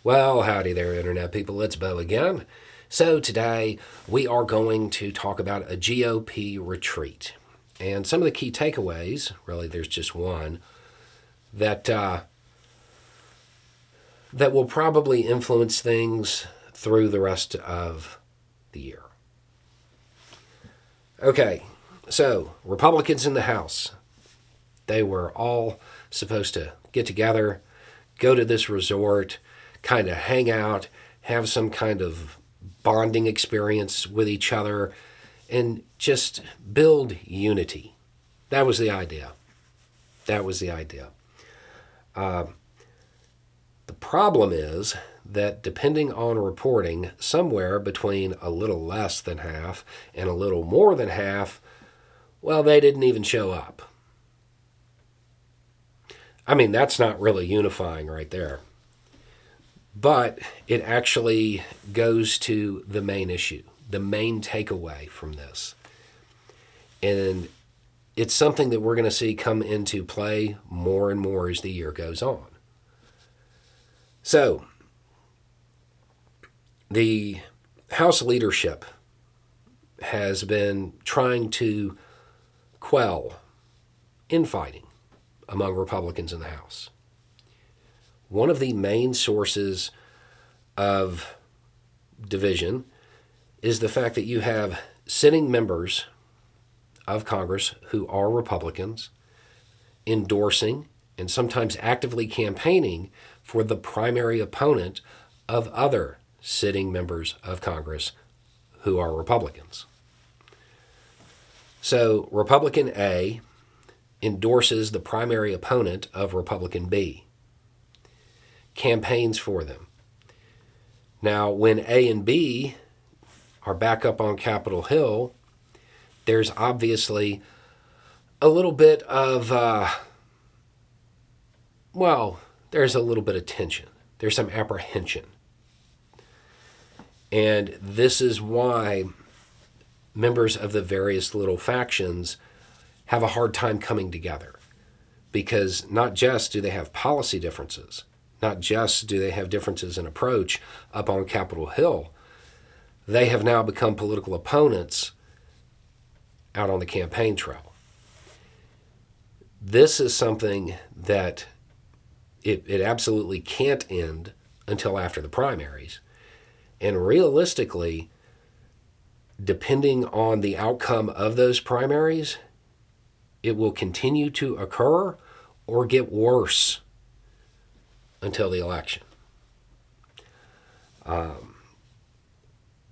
Well, howdy there, Internet people. It's Bo again. So, today we are going to talk about a GOP retreat. And some of the key takeaways, really, there's just one, that, that will probably influence things through the rest of the year. Okay, so Republicans in the House, they were all supposed to get together, go to this resort, kind of hang out, have some kind of bonding experience with each other, and just build unity. That was the idea. That was the idea. The problem is that depending on reporting, somewhere between a little less than half and a little more than half, well, they didn't even show up. I mean, that's not really unifying right there. But it actually goes to the main issue, the main takeaway from this. And it's something that we're going to see come into play more and more as the year goes on. So, the House leadership has been trying to quell infighting among Republicans in the House. One of the main sources of division is the fact that you have sitting members of Congress who are Republicans endorsing and sometimes actively campaigning for the primary opponent of other sitting members of Congress who are Republicans. So Republican A endorses the primary opponent of Republican B, campaigns for them. Now, when A and B are back up on Capitol Hill, there's obviously a little bit of, there's a little bit of tension. There's some apprehension. And this is why members of the various little factions have a hard time coming together. Because not just do they have policy differences, not just do they have differences in approach up on Capitol Hill, they have now become political opponents out on the campaign trail. This is something that it absolutely can't end until after the primaries. And realistically, depending on the outcome of those primaries, it will continue to occur or get worse until the election.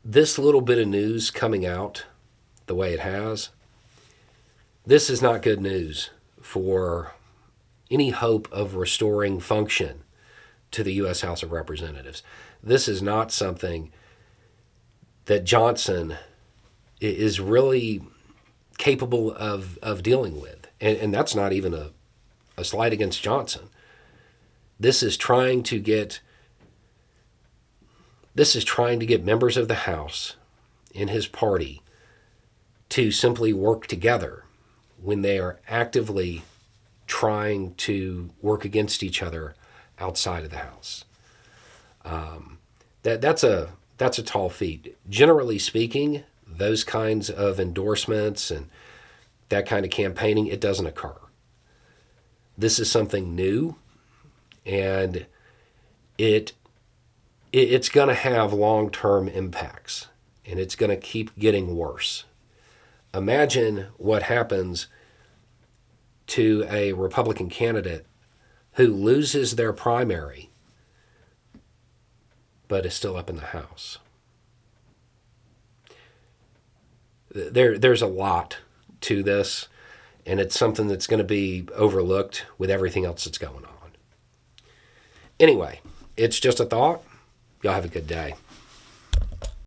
This little bit of news coming out the way it has, this is not good news for any hope of restoring function to the U.S. House of Representatives. This is not something that Johnson is really capable of dealing with. And that's not even a slight against Johnson. This is trying to get members of the House in his party to simply work together when they are actively trying to work against each other outside of the House. That's a tall feat. Generally speaking, those kinds of endorsements and that kind of campaigning, it doesn't occur. This is something new, and it's going to have long-term impacts, and it's going to keep getting worse. Imagine what happens to a Republican candidate who loses their primary but is still up in the House. There's a lot to this, and it's something that's going to be overlooked with everything else that's going on. Anyway, it's just a thought. Y'all have a good day.